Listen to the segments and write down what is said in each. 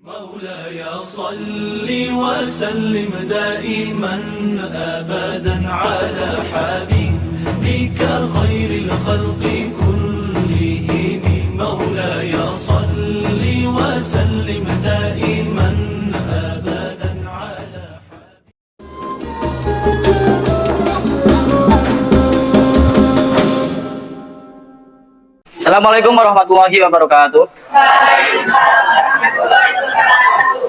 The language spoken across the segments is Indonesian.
مولاي صل وسلم دائما أبدا على حبيبك خير الخلق كلهم مولاي صل وسلم دائما أبدا على Assalamualaikum warahmatullahi wabarakatuh.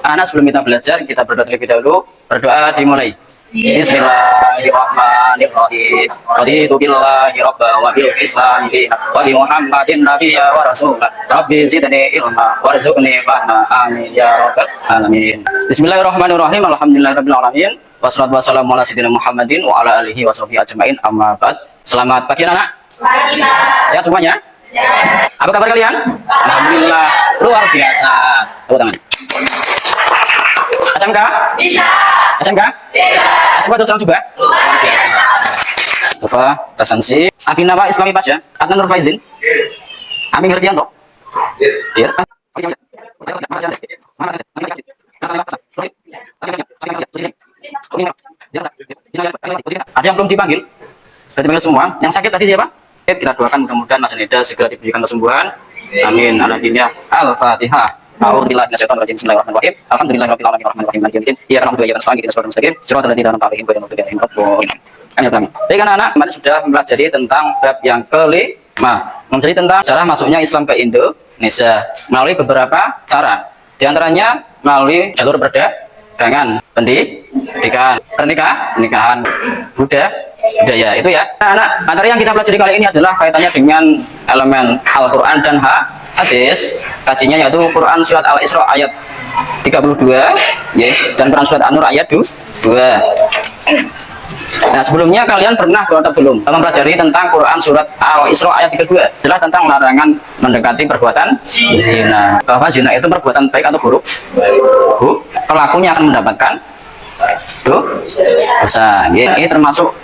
Anak, sebelum kita belajar, kita berdoa terlebih dahulu. Berdoa dimulai. Bismillahirrahmanirrahim. Raditu billahi rabba wa bil islam dinan wa bi Muhammadin nabiyya wa rasulah. Rabbi zidni ilma warzuqni fahma. Amin ya rabbal alamin. Bismillahirrahmanirrahim. Alhamdulillahirabbil alamin. Wassalatu wassalamu ala sayyidina Muhammadin wa ala alihi washabihi ajmain. Amma ba'd. Selamat pagi anak. Pagi. Sehat semuanya? Apa kabar kalian? Alhamdulillah, luar biasa. Tepuk tangan. SMK? Bisa. SMK? Bisa. SMK terus juga? Luar biasa. Mustafa Kasansi. Abin nama Islami Pasya. Adnan Nur Faizin. Amin Herdianto. Iya. Ada yang belum dipanggil? Sudah dipanggil semua. Yang sakit tadi siapa? Kita doakan mudah-mudahan Mas Neda segera diberikan kesembuhan. Amin. Al-Fatihah. Al-Fatihah. A'udzubillahi minasyaitonir rajim. Bismillahirrahmanirrahim. Alhamdulillahirabbil alamin arrahmanir rahim maliki yaumiddin. Iyyaka na'budu wa iyyaka nasta'in. Ihdinas siratal mustaqim. Shiratal ladzina an'amta 'alaihim ghairil maghdubi 'alaihim waladdallin. Baik anak-anak, kemarin sudah mempelajari tentang bab yang kelima, mempelajari tentang cara masuknya Islam ke Indonesia melalui beberapa cara. Di antaranya melalui jalur perdagangan, pendidikan, pernikahan, budaya itu ya. Anak, antara yang kita pelajari kali ini adalah kaitannya dengan elemen Al-Quran dan hadis. Kajinya yaitu Quran surat Al-Isra ayat 32 ya, dan Quran surat An-Nur ayat 2. Nah, sebelumnya kalian pernah atau belum mempelajari tentang Quran surat Al-Isra ayat 32 adalah tentang larangan mendekati perbuatan zina, bahwa zina itu perbuatan baik atau buruk? Pelakunya akan mendapatkan dosa. Ini termasuk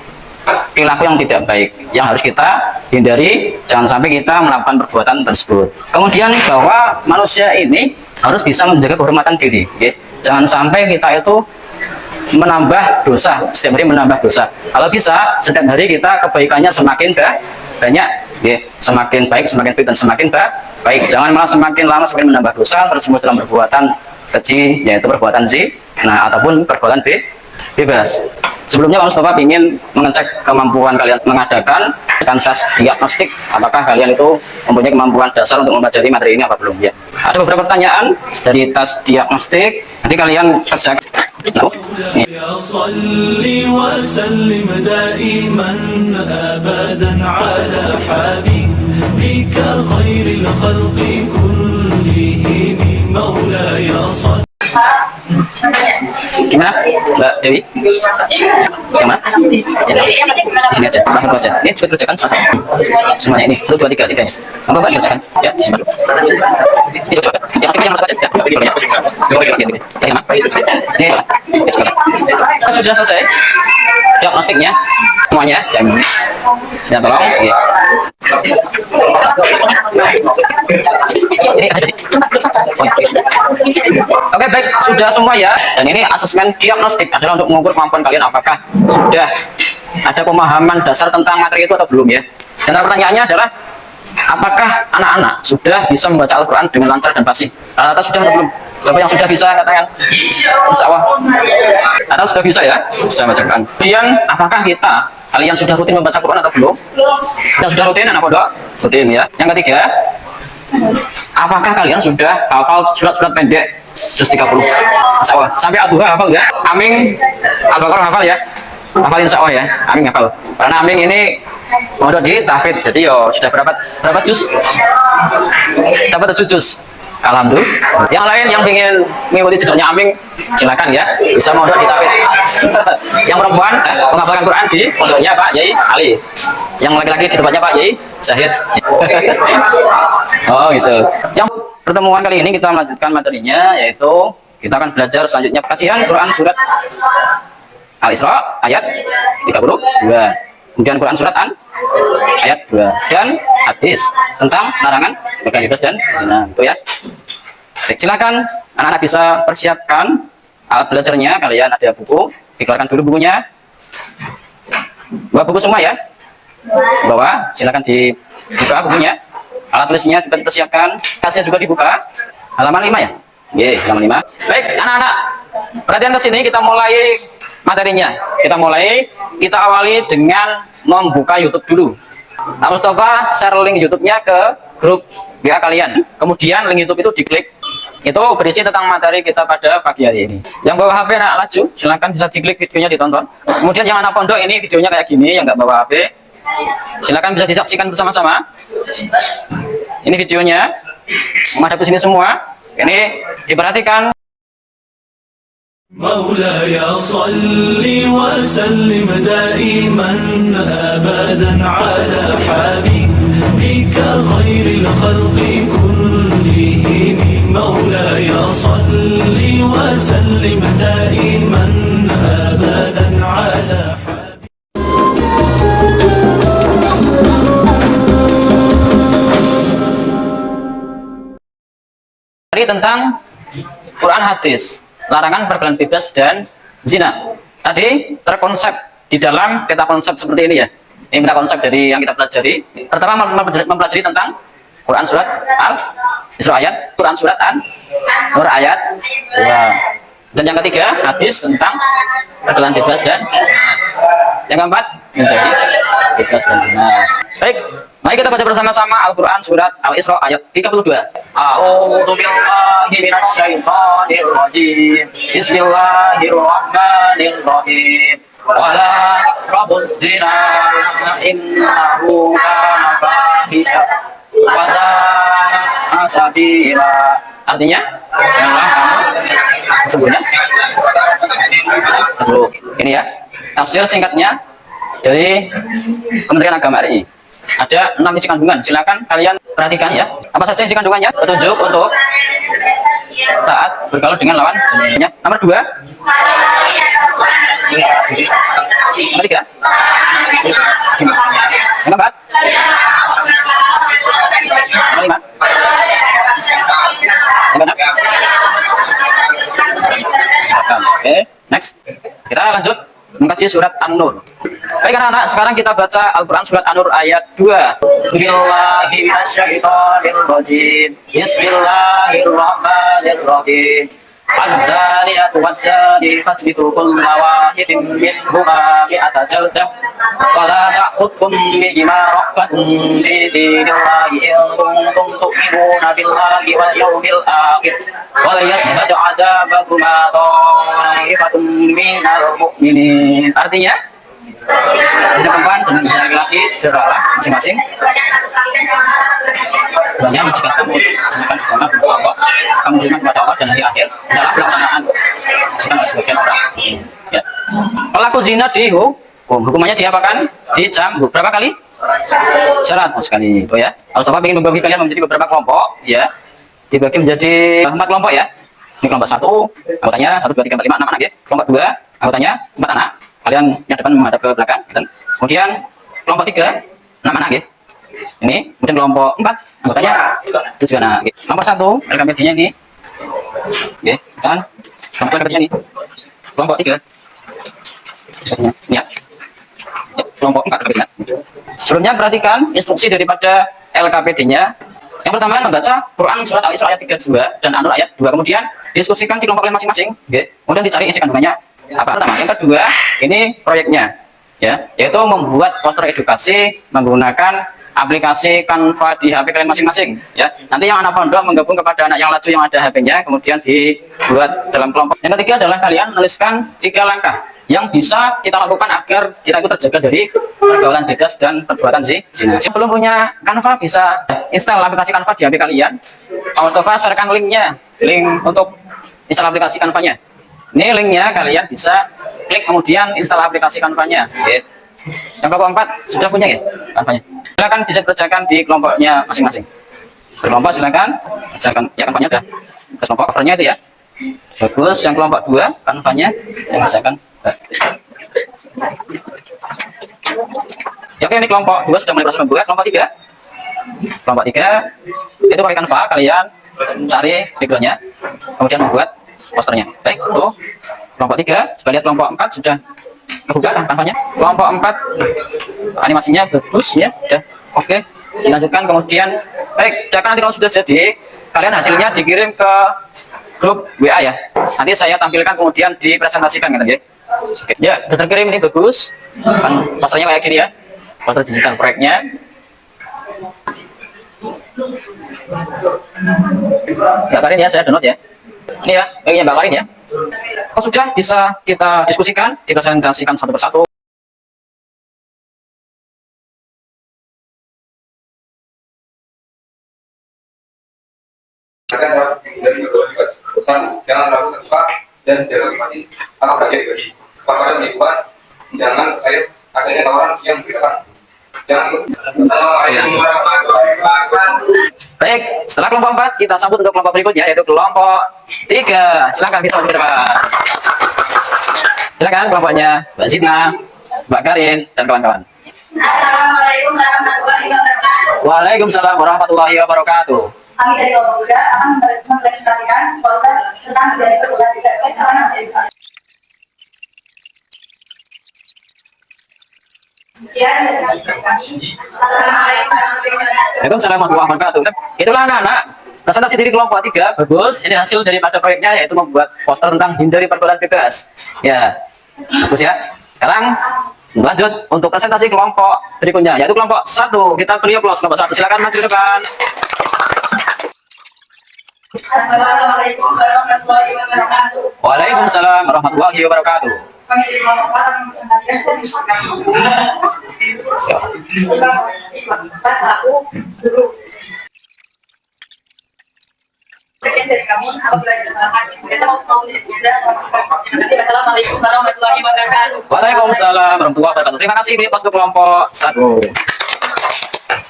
perilaku yang tidak baik yang harus kita hindari, jangan sampai kita melakukan perbuatan tersebut. Kemudian bahwa manusia ini harus bisa menjaga kehormatan diri ya. Jangan sampai kita itu menambah dosa, setiap hari menambah dosa. Kalau bisa setiap hari kita kebaikannya semakin banyak ya. Semakin baik dan semakin baik. Jangan malah semakin lama semakin menambah dosa tersebut dalam perbuatan keji, yaitu perbuatan zina ataupun perbuatan bebas. Sebelumnya Pak Mustafa ingin mengecek kemampuan kalian mengadakan tes diagnostik, apakah kalian itu mempunyai kemampuan dasar untuk mempelajari materi ini apa belum ya. Ada beberapa pertanyaan dari tes diagnostik, nanti kalian kerjakan. Gimana Mbak Dewi? Yang mana? Di sini aja, salah satu aja. Ini sudah kerjakan semuanya ini, 1, 2, 3, 3 ya. Apa Mbak kerjakan? Ya, simpan. Ini coba. Yang yang masuk aja. Ya. Ini sudah selesai diagnostiknya semuanya. Ya tolong. Ya. Oke, baik, sudah semua ya. Dan ini asesmen diagnostik adalah untuk mengukur kemampuan kalian apakah sudah ada pemahaman dasar tentang materi itu atau belum ya. Dan pertanyaannya adalah apakah anak-anak sudah bisa membaca Al-Quran dengan lancar dan fasih? Rata-rata sudah atau belum? Berapa yang sudah bisa katakan? Insya Allah. Atau sudah bisa ya? Bisa bacakan. Kemudian apakah kalian sudah rutin membaca Quran atau belum? Yang sudah rutin anak pondok? Rutin ya. Yang ketiga, apakah kalian sudah hafal surat-surat pendek juz 30? Insya Allah. Sampai Ad-Duha hafal ya? Amin Al-Baqarah hafal ya? Hafal insya Allah ya? Amin hafal. Karena Amin ini pondok di tahfidz, jadi yo sudah berapa juz? Dapat 7 juz. Alhamdulillah. Yang lain yang ingin mengikuti jejaknya Amin, silakan ya, bisa mondok di tahfidz. Yang perempuan menghafalkan Quran di pondoknya Pak Yai Ali. Yang laki-laki di tempatnya Pak Yai Zahid. Oh gitu. Yang pertemuan kali ini kita melanjutkan materinya, yaitu kita akan belajar selanjutnya kajian Quran surat Al-Isra ayat 32. Kemudian Quran surat An ayat 2 dan hadis tentang larangan bebas dan zina itu ya. Baik, silakan anak-anak bisa persiapkan alat belajarnya. Kalian ada buku, dikeluarkan dulu bukunya. Bawa buku semua ya. Bawa, silakan dibuka bukunya. Alat tulisnya juga dipersiapkan. Kasnya juga dibuka. Halaman 5 ya? Oke, halaman 5. Baik, anak-anak. Perhatian ke sini, kita mulai materinya. Kita awali dengan membuka YouTube dulu. Nah, Mustafa share link YouTube-nya ke grup WA kalian. Kemudian link YouTube itu diklik. Itu berisi tentang materi kita pada pagi hari ini. Yang bawa HP anak laju, silahkan bisa diklik videonya ditonton. Kemudian yang anak pondok ini videonya kayak gini, yang nggak bawa HP, silahkan bisa disaksikan bersama-sama. Ini videonya, menghadap ke sini semua. Ini diperhatikan. مولاي صل وسلم دائما أبدا على حبيبك خير الخلق كلهم مولاي صل وسلم دائما أبدا على Tentang Quran hadis, larangan pergaulan bebas dan zina. Tadi terkonsep di dalam peta konsep seperti ini ya. Ini peta konsep dari yang kita pelajari. Pertama mempelajari tentang Quran surat Al-Isra ayat, Quran surat An-Nur ayat 2. Dan yang ketiga hadis tentang pergaulan bebas dan yang keempat menjadi bebas dan zina. Baik, mari kita baca bersama-sama Al-Quran surat Al-Isra ayat 32. A'udzu billahi minasyaitonir rajim. Bismillahirrahmanirrahim. Wala taqrabuz zina innahu kana fahisha wa sa'a sabila. Artinya, janganlah kamu sesungguhnya. Ini ya, tafsir singkatnya dari Kementerian Agama RI. Ada 6 isi kandungan, silakan kalian perhatikan ya. Apa saja isi kandungannya? Petunjuk untuk saat bergaul dengan lawan jenisnya. Nomor 2. Nomor 3. Nomor 4. Nomor 5. Nomor 6. Oke, next. Kita lanjut mengkaji surat An-Nur. Baik anak-anak, sekarang kita baca Al-Quran surat An-Nur ayat 2. Bismillahirrahmanirrahim. Az-zaniyatu waz-zani fajlidu kulla wahidin minhuma mi'ata jaldah wa la ta'khudhukum bihima ra'fatun fi dinillahi in kuntum tu'minuna billahi wal yawmil akhir wa yashhadu 'adzabahuma ta'ifatun minal mu'minin. Artinya, ada perempuan dan laki-laki bersalah masing-masing. Banyak mencegah kamu melaksanakan agama Allah, kamu beriman kepada Allah dan hari akhir dalam pelaksanaan sedang sebagian orang. Ya. Pelaku zina hukumannya diapakan? Dicambuk berapa kali? 100 kali. Itu ya. Al-Mustafa ingin membagi kalian menjadi beberapa kelompok, ya. Dibagi menjadi 4 kelompok ya. Ini kelompok 1, anggotanya 1, 2, 3, 4, 5, 6 anak ya. Kelompok 2, anggotanya 4 anak. Kalian yang depan menghadap ke belakang. Gitu. Kemudian kelompok 3, 6 anak ya. Ini, kemudian kelompok 4, anggotanya 7 anak. Gitu. Nomor 1, LKPD-nya ini. Oke, kan? Kelompok LKPD-nya ini. Kelompok 3. Ini ya. Kelompok 4 LKPD-nya. Sebelumnya perhatikan instruksi daripada LKPD-nya. Yang pertama membaca Quran surat Al-Isra ayat 32 dan An-Nur ayat 2. Kemudian diskusikan di kelompok kalian masing-masing. Oke. Kemudian dicari isi kandungannya apa. Pertama, yang kedua, ini proyeknya. Ya, yaitu membuat poster edukasi menggunakan aplikasi Canva di HP kalian masing-masing ya. Nanti yang anak pondok menggabung kepada anak yang laju yang ada HP-nya, kemudian dibuat dalam kelompok. Yang ketiga adalah kalian menuliskan 3 langkah yang bisa kita lakukan agar kita itu terjaga dari pergaulan bebas dan perbuatan zina. Sebelum punya Canva bisa install aplikasi Canva di HP kalian. Pak Mustafa sharekan linknya, link untuk install aplikasi Canva-nya. Ini linknya, kalian bisa klik kemudian install aplikasi Canva-nya. Yang kelompok 4 sudah punya ya Canva-nya. Silakan bisa kerjakan di kelompoknya masing-masing. Kelompok silakan kerjakan ya Canva-nya udah. Terus kelompok covernya itu ya. Bagus, yang kelompok 2 Canva-nya yang kerjakan. Ya, oke, ini kelompok 2 sudah mulai proses membuat. Kelompok 3 itu pakai Canva, kalian cari backgroundnya, kemudian membuat posternya. Baik, itu kelompok 3. Kita lihat kelompok 4 sudah kebuka kan tangannya. Kelompok 4 animasinya bagus ya, sudah oke. Dilanjutkan kemudian, baik, nanti kalau sudah jadi, kalian hasilnya dikirim ke grup WA ya. Nanti saya tampilkan kemudian dipresentasikan gitu ya. Oke. Ya, sudah terkirim, ini bagus. Kan posternya kayak gini ya. Poster digital proyeknya. Mbak Karin ya, saya download ya. Ini ya, bagian Mbak Karin ya. Kalau sudah bisa kita diskusikan, dipresentasikan satu persatu. Jangan melakukan apa dan jangan mati akan belajar bagi kepada menipuan. Jangan saya adanya tawaran yang beritakan. Jangan. Assalamualaikum warahmatullahi wabarakatuh. Baik, setelah kelompok 4 kita sambut untuk kelompok berikutnya, yaitu kelompok 3. Silakan bisa masuk ke depan. Silakan kelompoknya Mbak Zina, Mbak Karin, dan kawan-kawan. Assalamualaikum warahmatullahi wabarakatuh. Waalaikumsalam warahmatullahi wabarakatuh. Kami dari kelompok muda akan mempresentasikan poster tentang budaya perguruan tinggi sama mahasiswa. Sekian presentasi kami. Assalamualaikum warahmatullahi wabarakatuh. Waalaikumsalam warahmatullahi wabarakatuh. Itulah anak-anak presentasi dari kelompok 3, bagus. Ini hasil daripada proyeknya, yaitu membuat poster tentang hindari pergaulan bebas. Ya, bagus ya. Sekarang lanjut untuk presentasi kelompok berikutnya, yaitu kelompok 1. Kita beri aplaus kelompok 1. Silakan maju ke depan. Assalamualaikum warahmatullahi wabarakatuh. Waalaikumsalam warahmatullahi wabarakatuh. Kami dari kelompok 4 mempresentasikan kelas 1 guru. Sekian dari kami. Apabila ada kesalahan, kita mau terima kasih. Assalamualaikum warahmatullahi wabarakatuh. Waalaikumsalam warahmatullahi wabarakatuh. Terima kasih Bos untuk kelompok 1.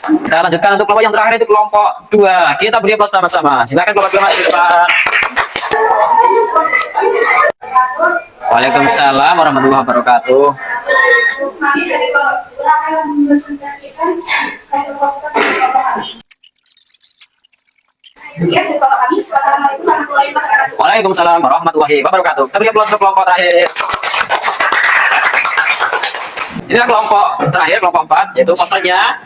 Kita lanjutkan untuk kelompok yang terakhir, itu kelompok 2. Kita beri aplaus sama-sama. Silakan kelompok 2 masuk ke depan. Waalaikumsalam warahmatullahi wabarakatuh. Kami dari kelompok 2 akan mempresentasikan hasil poster kelompok kami. Sekian dari kelompok kami. Wassalamualaikum warahmatullahi wabarakatuh. Waalaikumsalam warahmatullahi wabarakatuh. Kita beri aplaus untuk kelompok terakhir. Inilah kelompok terakhir, kelompok 4, yaitu posternya.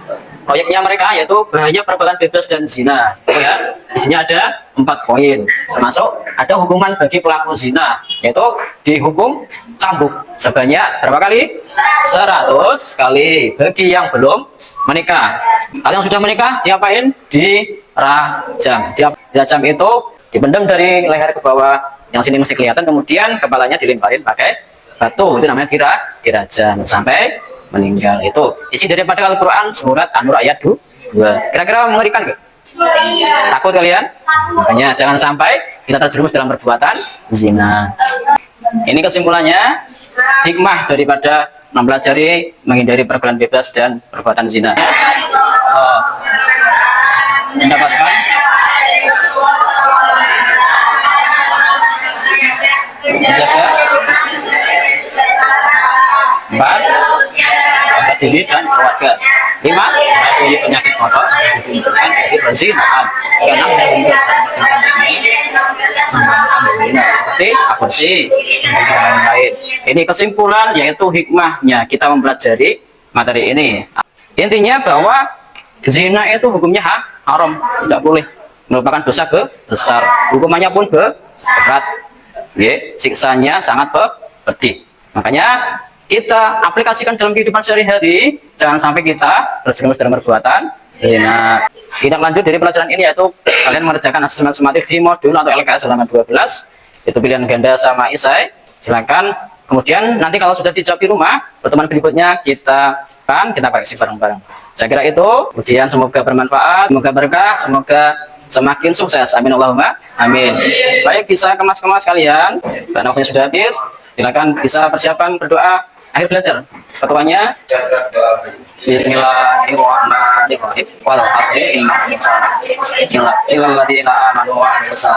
Proyeknya mereka yaitu bahaya pergaulan bebas dan zina. Oh ya, di sini ada 4 poin, termasuk ada hukuman bagi pelaku zina, yaitu dihukum cambuk sebanyak berapa kali? 100 kali. Bagi yang belum menikah, kalau yang sudah menikah diapain? Dirajam. Dirajam itu dipendam dari leher ke bawah, yang sini masih kelihatan, kemudian kepalanya dilemparin pakai batu, itu namanya dirajam sampai meninggal. Itu isi daripada Al-Quran surat An-Nur ayat 2. Kira-kira mengerikan nggak? Takut kalian? Makanya jangan sampai kita terjerumus dalam perbuatan zina. Ini kesimpulannya, hikmah daripada mempelajari menghindari pergaulan bebas dan perbuatan zina. Mendapatkan menjaga 4 diri dan keluarga. 5 menghindari penyakit kotor dari perzinahan. 6 seperti aborsi dan lain-lain. Ini kesimpulan, yaitu hikmahnya kita mempelajari materi ini. Intinya bahwa zina itu hukumnya haram, tidak boleh, merupakan dosa besar, hukumannya pun berat, siksanya sangat pedih. Makanya kita aplikasikan dalam kehidupan sehari-hari, jangan sampai kita terjerumus dalam perbuatan zina. Tindak lanjut dari pelajaran ini yaitu kalian mengerjakan asesmen sumatif di modul atau LKS halaman 12, itu pilihan ganda sama esai. Silakan. Kemudian nanti kalau sudah dijawab di rumah, pertemuan berikutnya kita koreksi bareng-bareng. Saya kira itu. Kemudian semoga bermanfaat, semoga berkah, semoga semakin sukses. Amin Allahumma amin. Baik, bisa kemas-kemas kalian, karena waktunya sudah habis. Silakan bisa persiapan berdoa akhir belajar. Ketuanya Bismillahirrahmanirrahim. Wal 'asri innal insana illal ladzina amanu wa 'amilus